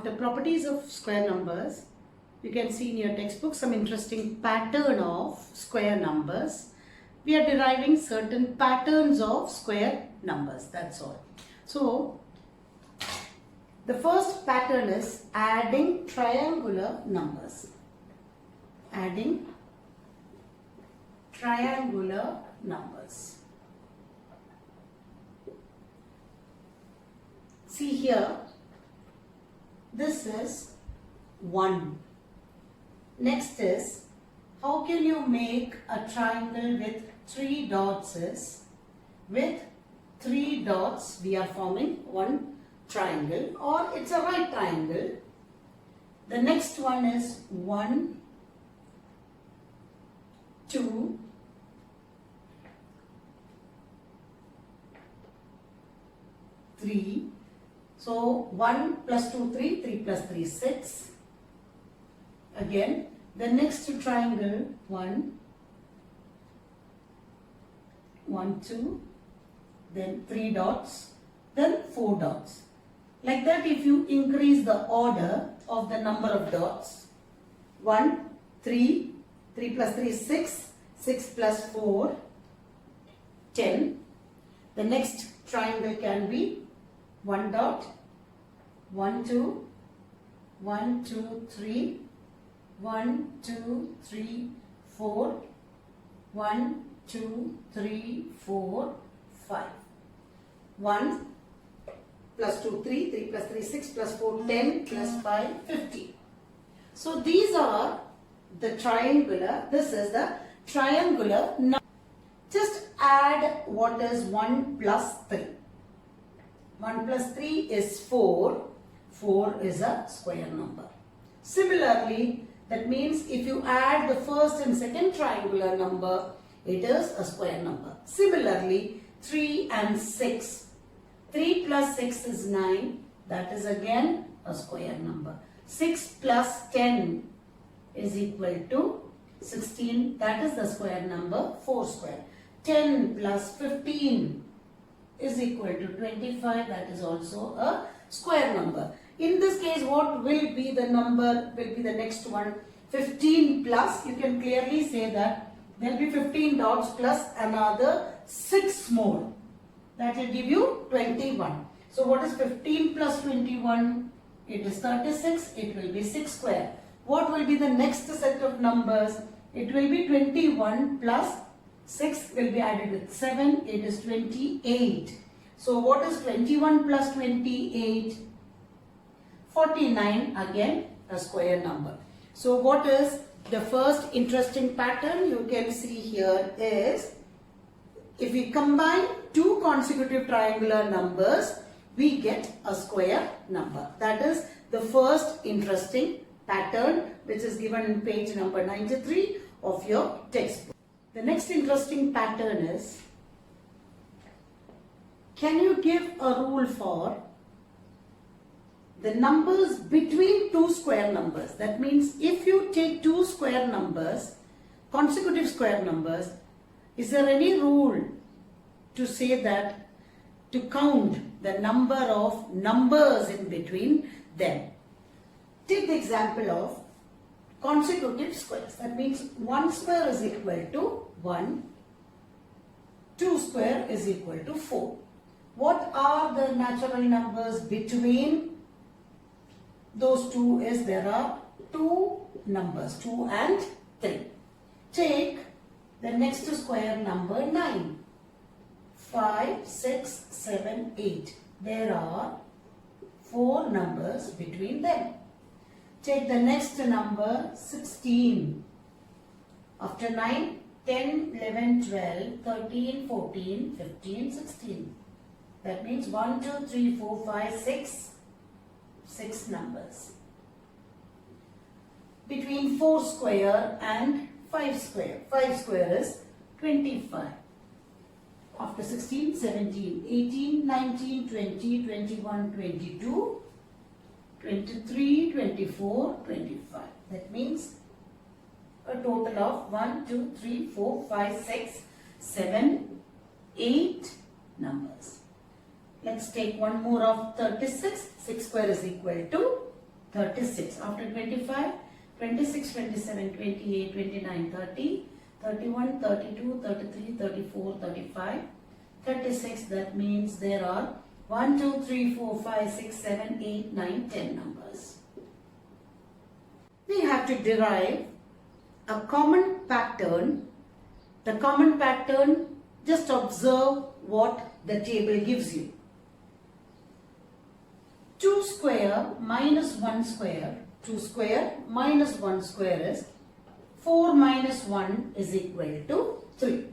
the properties of square numbers, you can see in your textbook some interesting pattern of square numbers. We are deriving certain patterns of square numbers, that's all. So, the first pattern is adding triangular numbers. Adding triangular numbers. See here, this is 1. Next is, how can you make a triangle with 3 dots is, with 3 dots we are forming one triangle, or it's a right triangle. The next one is 1, 2, 3. So 1 plus 2, 3, 3 plus 3, 6. Again, the next triangle, 1, 1, 2, then 3 dots, then 4 dots. Like that, if you increase the order of the number of dots, 1, 3, 3 plus 3 is 6, 6 plus 4, 10. The next triangle can be 1 dot, 1, 2, 1, 2, 3, 1, 2, 3, 4, 1, 2, 3, 4, 5. 1 plus 2, 3, 3 plus 3, 6 plus 4, 10 plus 5, 50. So these are the triangular, this is the triangular number. Just add what is 1 plus 3. 1 plus 3 is 4. 4 is a square number. Similarly, that means if you add the first and second triangular number, it is a square number. Similarly, 3 and 6. 3 plus 6 is 9. That is again a square number. 6 plus 10 is equal to 16. That is the square number, 4 square. 10 plus 15 is equal to 25. That is also a square number. In this case, what will be the number, will be the next one? 15 plus, you can clearly say that there will be 15 dots plus another 6 more. That will give you 21. So what is 15 plus 21? It is 36. It will be 6 square. What will be the next set of numbers? It will be 21 plus 6 will be added with 7. It is 28. So what is 21 plus 28? 49, again a square number. So what is the first interesting pattern you can see here is, if we combine two consecutive triangular numbers, we get a square number. That is the first interesting pattern which is given in page number 93 of your textbook. The next interesting pattern is, can you give a rule for the numbers between two square numbers? That means if you take two square numbers, consecutive square numbers, is there any rule to say that, to count the number of numbers in between them? Take the example of consecutive squares. That means 1 square is equal to 1, 2 square is equal to 4. What are the natural numbers between those two? Is there are two numbers, 2 and 3. Take the next square number 9. 5, 6, 7, 8. There are 4 numbers between them. Take the next number 16. After 9, 10, 11, 12, 13, 14, 15, 16. That means 1, 2, 3, 4, 5, 6. 6 numbers. Between 4 square and 5 square. 5 square is 25. After 16, 17, 18, 19, 20, 21, 22, 23, 24, 25. That means a total of 1, 2, 3, 4, 5, 6, 7, 8 numbers. Let's take one more of 36. 6 square is equal to 36. After 25, 26, 27, 28, 29, 30, 31, 32, 33, 34, 35, 36. That means there are 1, 2, 3, 4, 5, 6, 7, 8, 9, 10 numbers. We have to derive a common pattern. The common pattern, just observe what the table gives you. 2 square minus 1 square. 2 square minus 1 square is 4 minus 1 is equal to 3.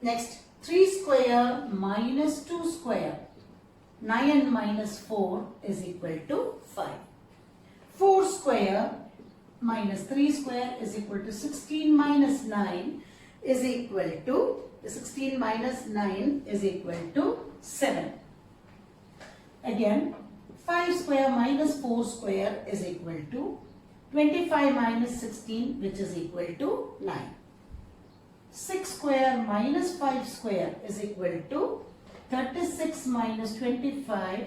Next, 3 square minus 2 square. 9 minus 4 is equal to 5. 4 square minus 3 square is equal to 16 minus 9 is equal to 16 minus 9 is equal to 7. Again, 5 square minus 4 square is equal to 25 minus 16, which is equal to 9. 6 square minus 5 square is equal to 36 minus 25.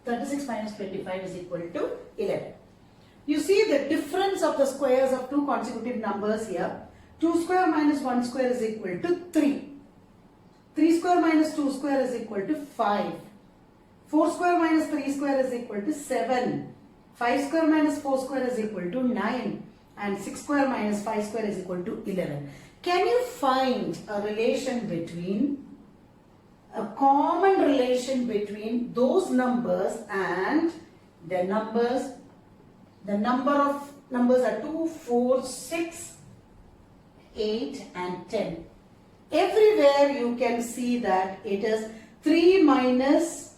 36 minus 25 is equal to 11. You see the difference of the squares of two consecutive numbers here. 2 square minus 1 square is equal to 3. 3 square minus 2 square is equal to 5. 4 square minus 3 square is equal to 7. 5 square minus 4 square is equal to 9. And 6 square minus 5 square is equal to 11. Can you find a relation between, a common relation between those numbers and the numbers? The number of numbers are 2, 4, 6, 8 and 10. Everywhere you can see that it is 3 minus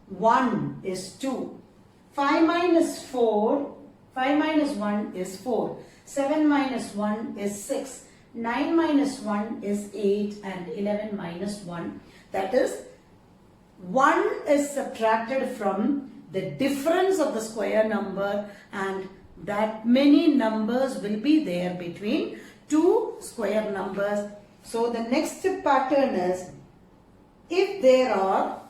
1 is 2. 5 minus 4, 5 minus 1 is 4. 7 minus 1 is 6. 9 minus 1 is 8 and 11 minus 1. That is, 1 is subtracted from the difference of the square number, and that many numbers will be there between two square numbers. So the next pattern is, if there are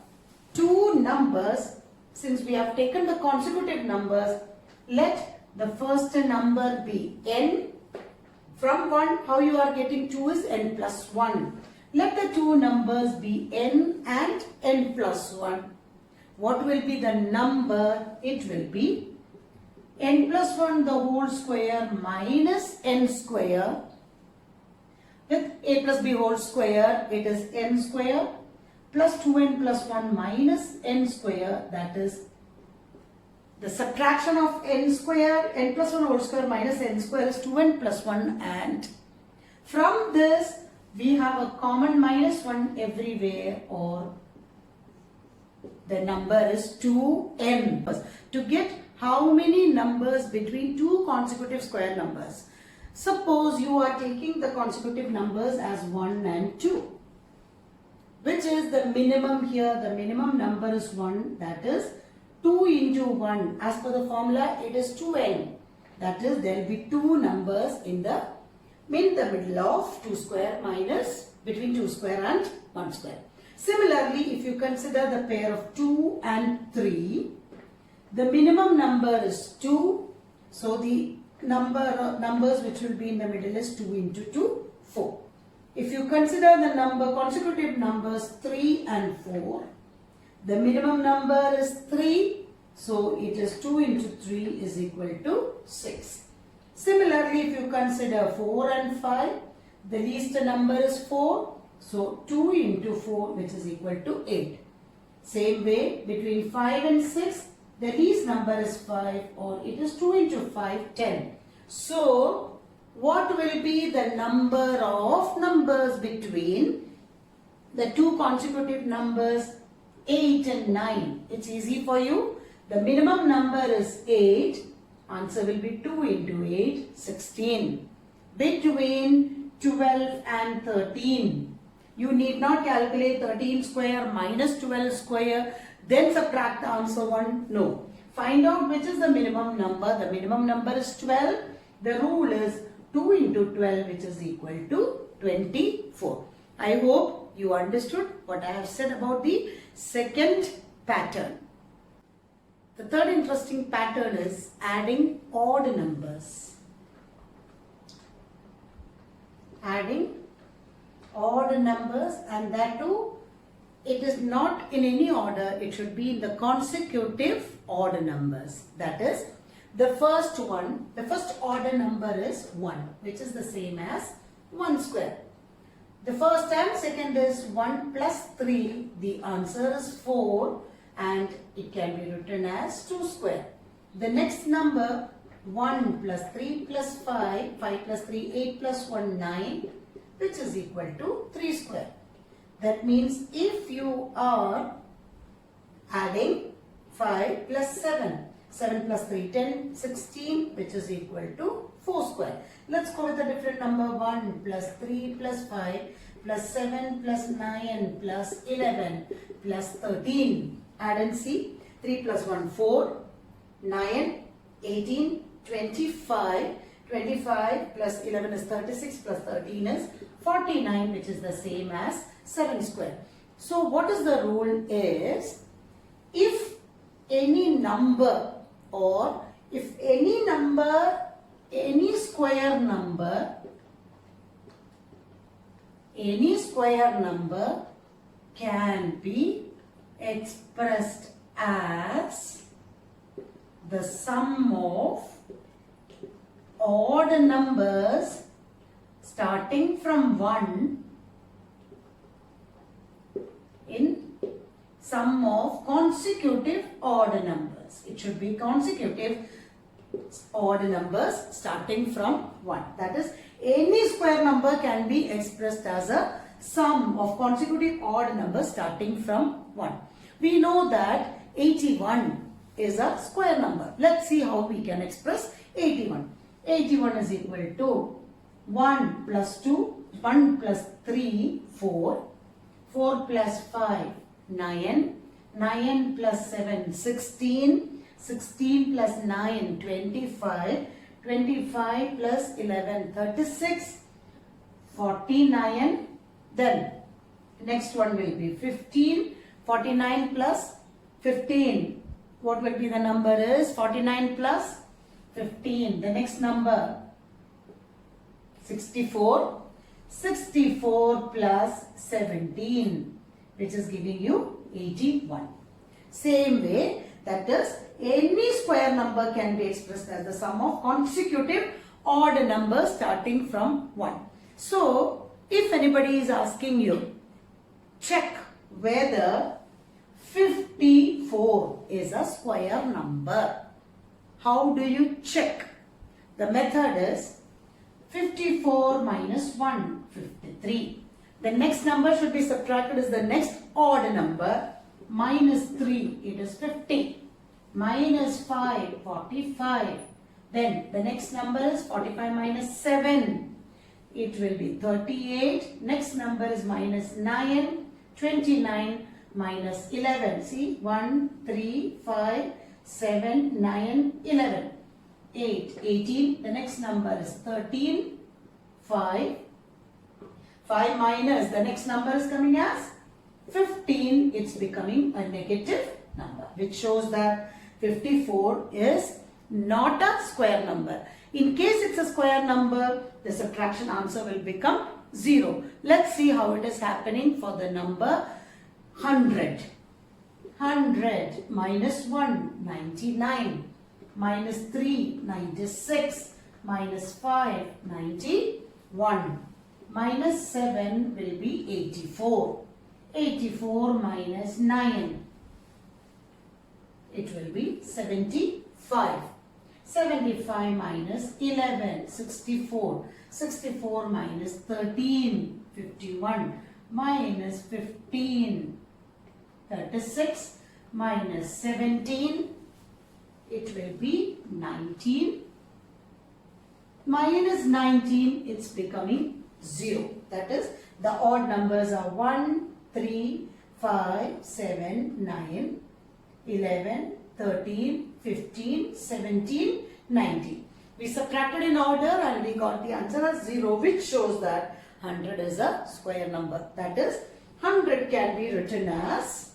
two numbers, since we have taken the consecutive numbers, let the first number be n. From 1, how you are getting 2 is n plus 1. Let the two numbers be n and n plus 1. What will be the number? It will be n plus 1 the whole square minus n square. With a plus b whole square, it is n square plus 2n plus 1 minus n square. That is the subtraction of n square, n plus 1 whole square minus n square is 2n plus 1, and from this we have a common minus 1 everywhere, or the number is 2n. To get how many numbers between two consecutive square numbers. Suppose you are taking the consecutive numbers as 1 and 2. Which is the minimum here? The minimum number is 1. That is 2 into 1. As per the formula, it is 2n. That is, there will be two numbers in the middle of 2 square minus between 2 square and 1 square. Similarly, if you consider the pair of 2 and 3, the minimum number is 2. So the numbers which will be in the middle is 2 into 2, 4. If you consider the consecutive numbers 3 and 4, the minimum number is 3. So it is 2 into 3 is equal to 6. Similarly, if you consider 4 and 5, the least number is 4. So 2 into 4, which is equal to 8. Same way, between 5 and 6, the least number is 5, or it is 2 into 5, 10. So what will be the number of numbers between the two consecutive numbers 8 and 9? It's easy for you. The minimum number is 8. Answer will be 2 into 8, 16. Between 12 and 13. You need not calculate 13 square minus 12 square, then subtract the answer 1. No. Find out which is the minimum number. The minimum number is 12. The rule is 2 into 12, which is equal to 24. I hope you understood what I have said about the second pattern. The third interesting pattern is adding odd numbers. Adding odd numbers, and that too, it is not in any order, it should be in the consecutive odd numbers. That is, the first order number is 1, which is the same as 1 square. The first and second is 1 plus 3, the answer is 4, and it can be written as 2 square. The next number, 1 plus 3 plus 5, 5 plus 3, 8 plus 1, 9, which is equal to 3 square. That means if you are adding 5 plus 7, 7 plus 3, 10, 16, which is equal to 4 square. Let's go with a different number. 1 plus 3 plus 5 plus 7 plus 9 plus 11 plus 13. Add and see. 3 plus 1, 4, 9, 18, 25. 25 plus 11 is 36 plus 13 is 49, which is the same as 7 square. So what is the rule is, if any number or if any number, any square number can be expressed as the sum of odd numbers starting from 1 in sum of consecutive odd numbers. It should be consecutive odd numbers starting from 1. That is, any square number can be expressed as a sum of consecutive odd numbers starting from 1. We know that 81 is a square number. Let's see how we can express 81. 81 is equal to 1 plus 2, 1 plus 3, 4, 4 plus 5, 9, 9 plus 7, 16, 16 plus 9, 25, 25 plus 11, 36, 49, then next one will be 15, 49 plus 15, what will be the number is 49 plus 15, the next number 64, 64 plus 17, which is giving you 81. Same way, that is, any square number can be expressed as the sum of consecutive odd numbers starting from 1. So, if anybody is asking you, check whether 54 is a square number. How do you check? The method is 54 minus 1, 53. The next number should be subtracted as the next odd number. Minus 3, it is 50. Minus 5, 45. Then the next number is 45 minus 7. It will be 38. Next number is minus 9, 29 minus 11. See, 1, 3, 5, 7, 9, 11. 8, 18. The next number is 13, 5. 5 minus, the next number is coming as 15. It's becoming a negative number, which shows that 54 is not a square number. In case it's a square number, the subtraction answer will become 0. Let's see how it is happening for the number 100. 100 minus 1, 99. Minus 3, 96. Minus 5, 91. Minus 7 will be 84. 84 minus 9. It will be 75. 75 minus 11, 64. 64 minus 13, 51. Minus 15, 36. Minus 17, it will be 19. Minus 19, it's becoming 0. That is, the odd numbers are 1, 3, 5, 7, 9, 11, 13, 15, 17, 19. We subtracted in order and we got the answer as 0, which shows that 100 is a square number. That is, 100 can be written as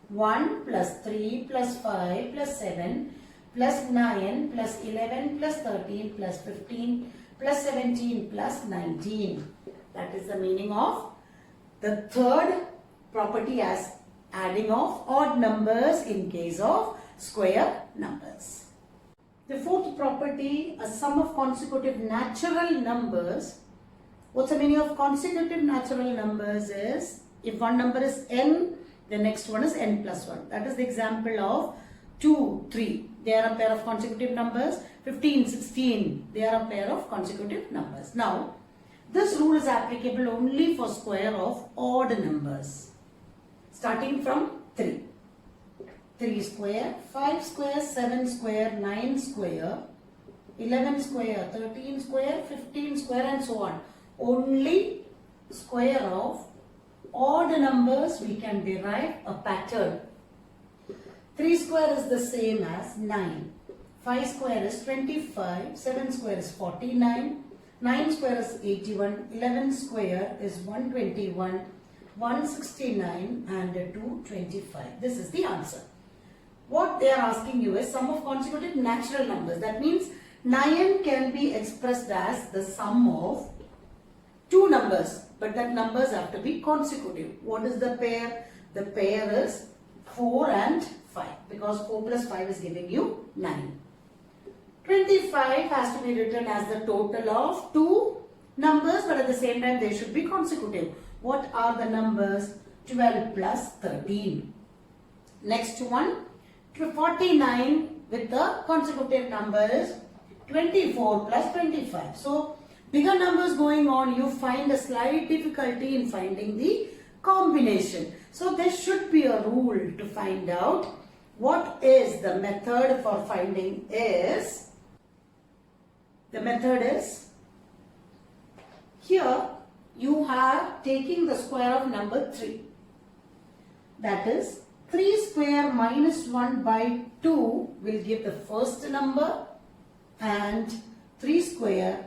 1 plus 3 plus 5 plus 7 plus 9 plus 11 plus 13 plus 15 plus 17 plus 19. That is the meaning of the third property as adding of odd numbers in case of square numbers. The fourth property, a sum of consecutive natural numbers. What's the meaning of consecutive natural numbers is, if one number is n, the next one is n plus 1. That is the example of 2, 3. They are a pair of consecutive numbers. 15, 16. They are a pair of consecutive numbers. Now, this rule is applicable only for square of odd numbers. Starting from 3. 3 square, 5 square, 7 square, 9 square, 11 square, 13 square, 15 square and so on. Only square of odd numbers we can derive a pattern. 3 square is the same as 9. 5 square is 25. 7 square is 49. 9 square is 81. 11 square is 121. 169 and 225. This is the answer. What they are asking you is sum of consecutive natural numbers. That means 9 can be expressed as the sum of two numbers, but that numbers have to be consecutive. What is the pair? The pair is 4 and 5, because 4 plus 5 is giving you 9. 25 has to be written as the total of two numbers, but at the same time they should be consecutive. What are the numbers? 12 plus 13. Next one, 49 with the consecutive number is 24 plus 25. So, bigger numbers going on, you find a slight difficulty in finding the combination. So, there should be a rule to find out what is the method for finding is. The method is, here you are taking the square of number 3. That is, 3 square minus 1 by 2 will give the first number, and 3 square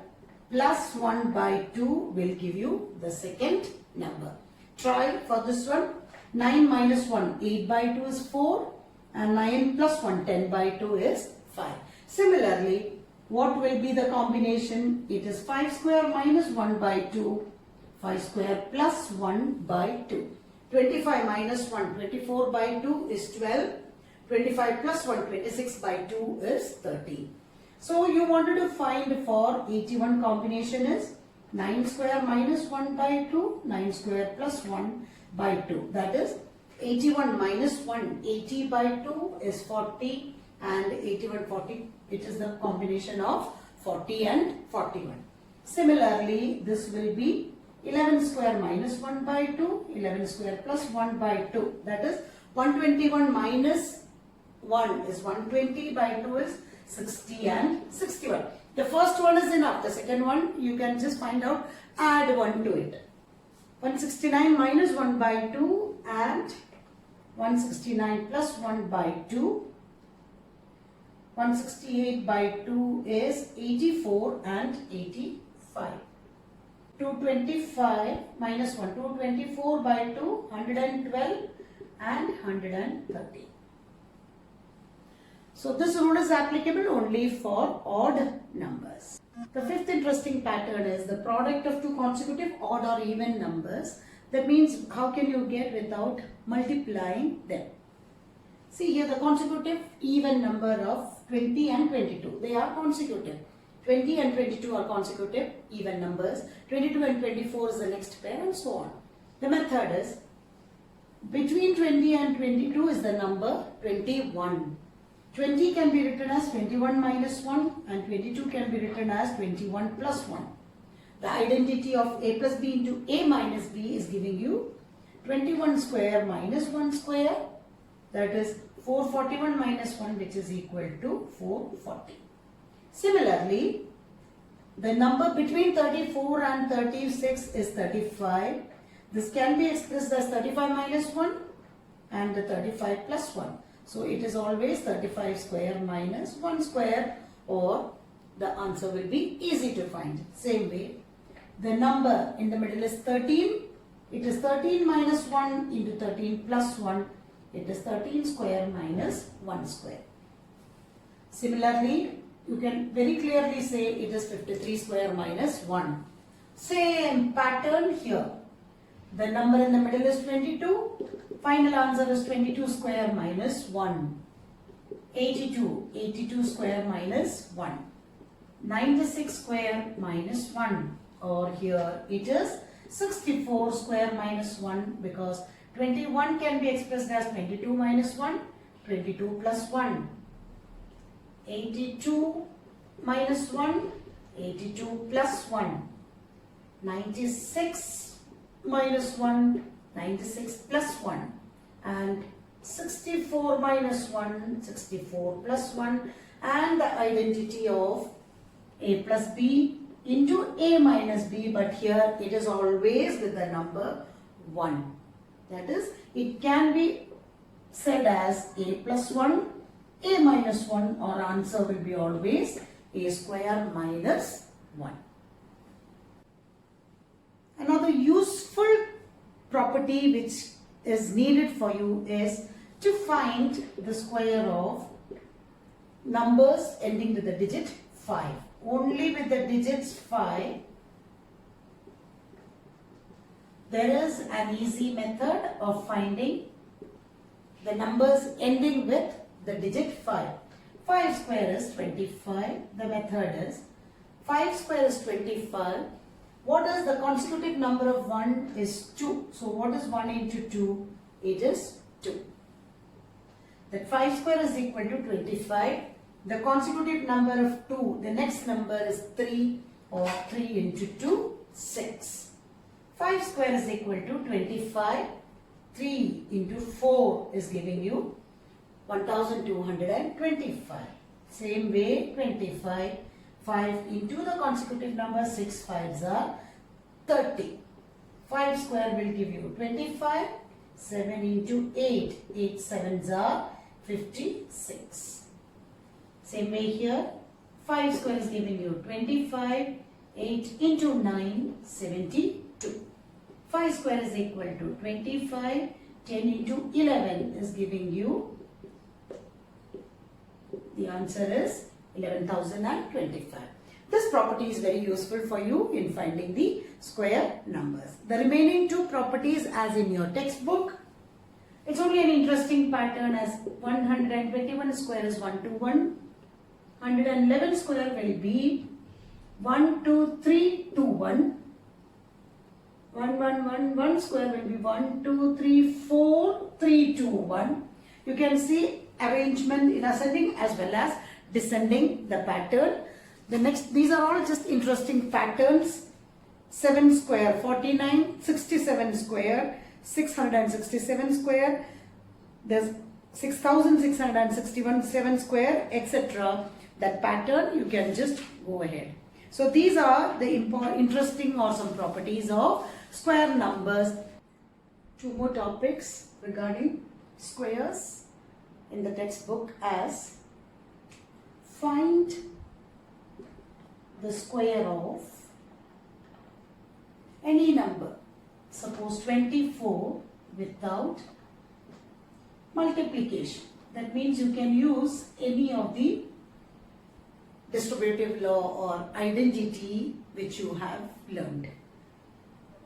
plus 1 by 2 will give you the second number. Try for this one. 9 minus 1, 8 by 2 is 4, and 9 plus 1, 10 by 2 is 5. Similarly, what will be the combination? It is 5 square minus 1 by 2, 5 square plus 1 by 2. 25 minus 1, 24 by 2 is 12. 25 plus 1, 26 by 2 is 30. So you wanted to find for 81 combination is 9 square minus 1 by 2, 9 square plus 1 by 2. That is 81 minus 1, 80 by 2 is 40, and 81, 40, it is the combination of 40 and 41. Similarly, this will be 11 square minus 1 by 2, 11 square plus 1 by 2. That is 121 minus 1 is 120 by 2 is 60 and 61. The first one is enough. The second one you can just find out, add 1 to it. 169 minus 1 by 2 and 169 plus 1 by 2. 168 by 2 is 84 and 85. 225 minus 1, 224 by 2, 112 and 130. So this rule is applicable only for odd numbers. The fifth interesting pattern is the product of two consecutive odd or even numbers. That means how can you get without multiplying them? See here the consecutive even number of 20 and 22. They are consecutive. 20 and 22 are consecutive even numbers. 22 and 24 is the next pair and so on. The method is between 20 and 22 is the number 21. 20 can be written as 21 minus 1 and 22 can be written as 21 plus 1. The identity of a plus b into a minus b is giving you 21 square minus 1 square, that is 441 minus 1, which is equal to 440. Similarly, the number between 34 and 36 is 35. This can be expressed as 35 minus 1 and the 35 plus 1. So it is always 35 square minus 1 square, or the answer will be easy to find. Same way, the number in the middle is 13. It is 13 minus 1 into 13 plus 1. It is 13 square minus 1 square. Similarly, you can very clearly say it is 53 square minus 1. Same pattern here. The number in the middle is 22. Final answer is 22 square minus 1. 82 square minus 1. 96 square minus 1. Or here it is 64 square minus 1, because 21 can be expressed as 22 minus 1, 22 plus 1. 82 minus 1, 82 plus 1. 96 minus 1, 96 plus 1. And 64 minus 1, 64 plus 1. And the identity of a plus b into a minus b, but here it is always with the number 1. That is, it can be said as a plus 1, a minus 1, or answer will be always a square minus 1. Another useful property which is needed for you is to find the square of numbers ending with the digit 5. Only with the digits 5, there is an easy method of finding the numbers ending with the digit 5. 5 square is 25. The method is 5 square is 25. What is the consecutive number of 1 is 2. So what is 1 into 2? It is 2. That 5 square is equal to 25. The consecutive number of 2, the next number is 3, or 3 into 2, 6. 5 square is equal to 25. 3 into 4 is giving you 1225. Same way, 25. 5 into the consecutive number 6 5s are 30. 5 square will give you 25. 7 into 8, 8 7s are 56. Same way here, 5 square is giving you 25. 8 into 9, 72. 5 square is equal to 25. 10 into 11 is giving you, the answer is 11,025. This property is very useful for you in finding the square numbers. The remaining two properties as in your textbook, it's only an interesting pattern as 121 square is 121. 111 square will be 1 2 3 2 1. 1 1 1 1 square will be 1 2 3 4 3 2 1. You can see arrangement in ascending as well as descending the pattern. The next, these are all just interesting patterns. 7 square 49, 67 square 667 square, there's 6661 7 square, etc. That pattern you can just go ahead. So these are the interesting or some properties of square numbers. Two more topics regarding squares in the textbook as find the square of any number. Suppose 24 without multiplication. That means you can use any of the distributive law or identity which you have learned.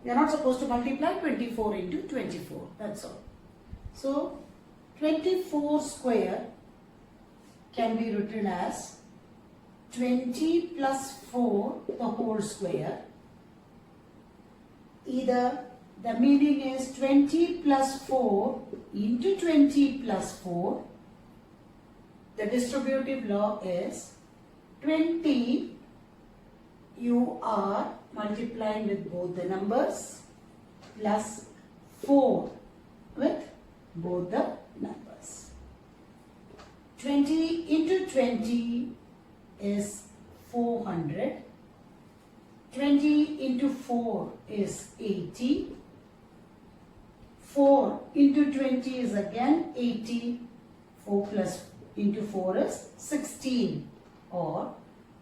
You are not supposed to multiply 24 into 24. That's all. So 24 square can be written as 20 plus 4 the whole square. Either the meaning is 20 plus 4 into 20 plus 4. The distributive law is 20 you are multiplying with both the numbers plus 4 with both the numbers. 20 into 20 is 400. 20 into 4 is 80. 4 into 20 is again 80. 4 plus into 4 is 16, or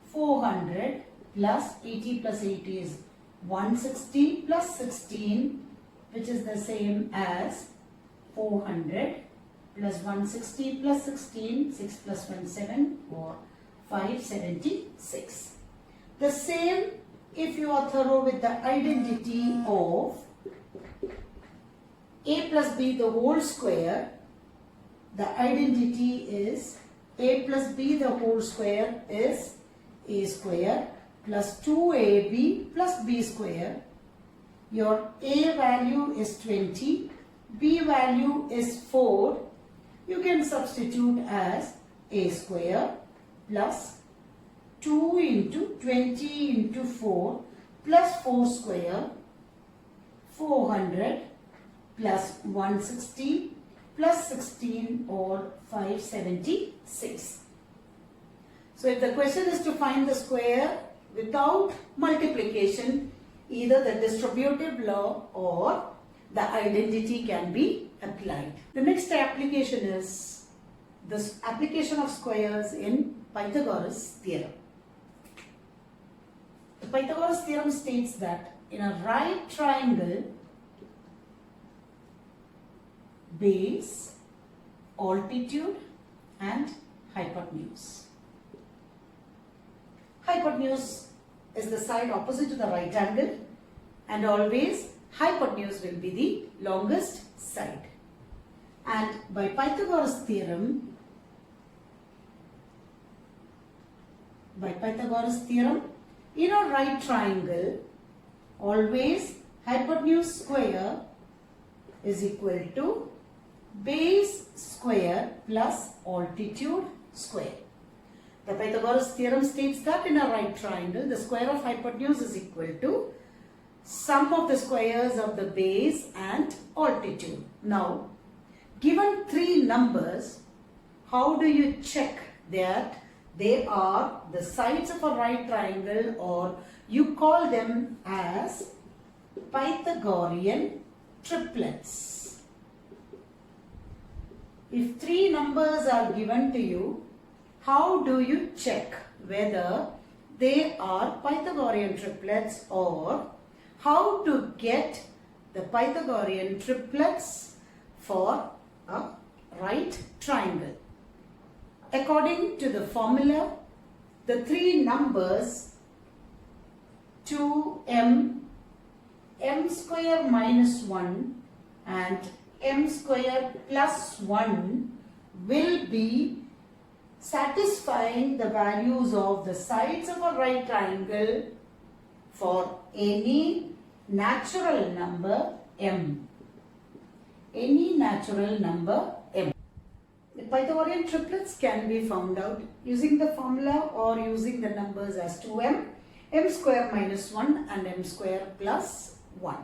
400 plus 80 plus 80 is 160 plus 16, which is the same as 400. plus 160 plus 16, 6 plus 1 7 or 576. The same if you are thorough with the identity of a plus b the whole square. The identity is a plus b the whole square is a square plus 2ab plus b square. Your a value is 20, b value is 4. You can substitute as a square plus 2 into 20 into 4 plus 4 square, 400 plus 160 plus 16 or 576. So if the question is to find the square without multiplication, either the distributive law or the identity can be applied. The next application is the application of squares in Pythagoras theorem. The Pythagoras theorem states that in a right triangle, base, altitude and hypotenuse. Hypotenuse is the side opposite to the right angle, and always hypotenuse will be the longest side. And by Pythagoras theorem, in a right triangle, always hypotenuse square is equal to base square plus altitude square. The Pythagoras theorem states that in a right triangle, the square of hypotenuse is equal to sum of the squares of the base and altitude. Now, given three numbers, how do you check that they are the sides of a right triangle, or you call them as Pythagorean triplets? If three numbers are given to you, how do you check whether they are Pythagorean triplets, or how to get the Pythagorean triplets for a right triangle? According to the formula, the three numbers 2m, m square minus 1 and m square plus 1 will be satisfying the values of the sides of a right triangle for any natural number m. Any natural number m. The Pythagorean triplets can be found out using the formula or using the numbers as 2m, m square minus 1 and m square plus 1,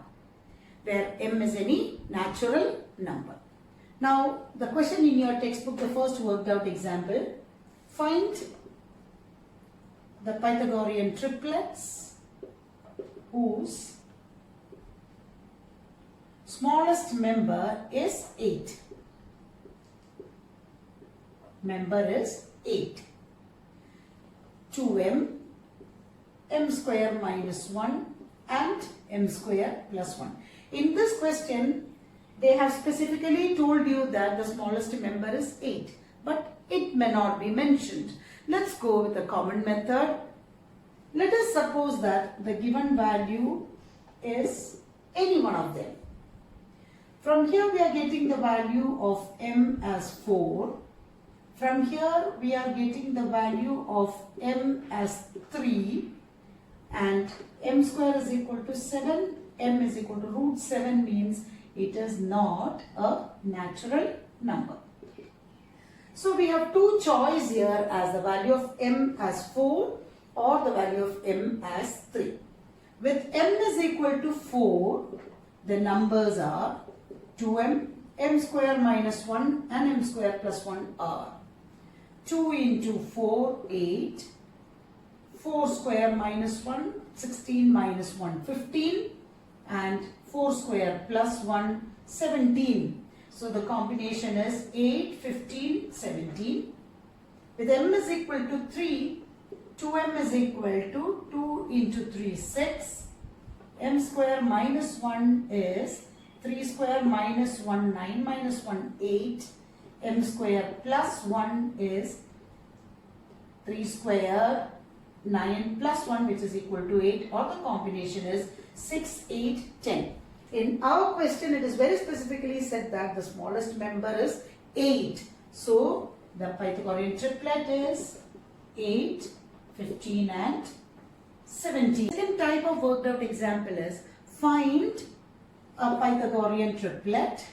where m is any natural number. Now, the question in your textbook, the first worked out example, find the Pythagorean triplets whose smallest member is 8. Member is 8. 2m, m square minus 1 and m square plus 1. In this question, they have specifically told you that the smallest member is 8, but it may not be mentioned. Let's go with the common method. Let us suppose that the given value is any one of them. From here we are getting the value of m as 4. From here we are getting the value of m as 3, and m square is equal to 7, m is equal to root 7 means it is not a natural number. So we have two choices here, as the value of m as 4 or the value of m as 3. With m is equal to 4, the numbers are 2m, m square minus 1 and m square plus 1 are 2 into 4, 8, 4 square minus 1, 16 minus 1, 15, and 4 square plus 1, 17. So the combination is 8, 15, 17. With m is equal to 3, 2m is equal to 2 into 3, 6. M square minus 1 is 3 square minus 1, 9 minus 1, 8. m square plus 1 is 3 square, 9 plus 1 which is equal to 8, or the combination is 6, 8, 10. In our question it is very specifically said that the smallest member is 8. So the Pythagorean triplet is 8, 15 and 17. Second type of worked out example is find a Pythagorean triplet.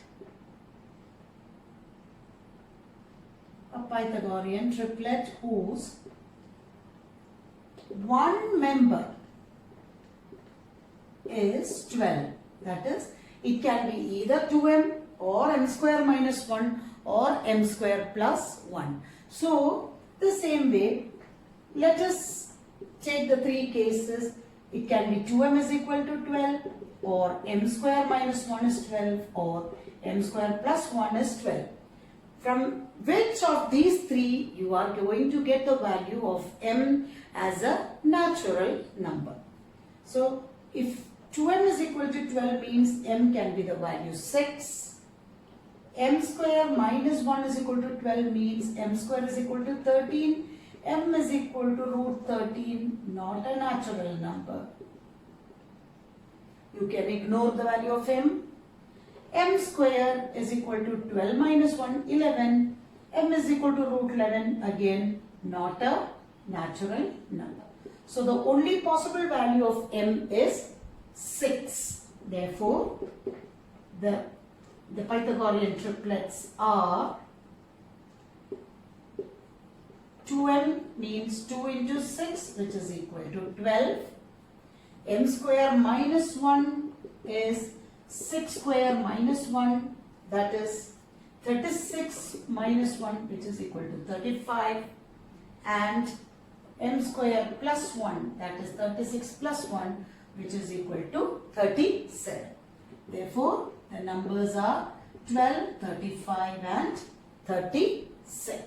A Pythagorean triplet whose one member is 12. That is, it can be either 2m or m square minus 1 or m square plus 1. So, the same way, let us take the three cases. It can be 2m is equal to 12, or m square minus 1 is 12, or m square plus 1 is 12. From which of these three you are going to get the value of m as a natural number. So, if 2m is equal to 12 means m can be the value 6. M square minus 1 is equal to 12 means m square is equal to 13. M is equal to root 13, not a natural number. You can ignore the value of m. M square is equal to 12 minus 1, 11. M is equal to root 11, again not a natural number. So the only possible value of m is 6. Therefore, the Pythagorean triplets are 2m means 2 into 6 which is equal to 12. M square minus 1 is 6 square minus 1, that is 36 minus 1 which is equal to 35, and m square plus 1, that is 36 plus 1 which is equal to 37. Therefore, the numbers are 12, 35 and 37.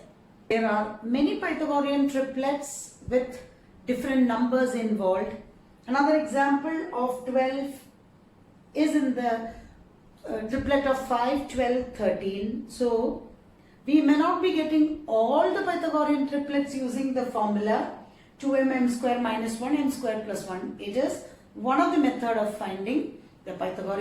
There are many Pythagorean triplets with different numbers involved. Another example of 12 is in the triplet of 5, 12, 13. So, we may not be getting all the Pythagorean triplets using the formula 2m m square minus 1 m square plus 1. It is one of the method of finding the Pythagorean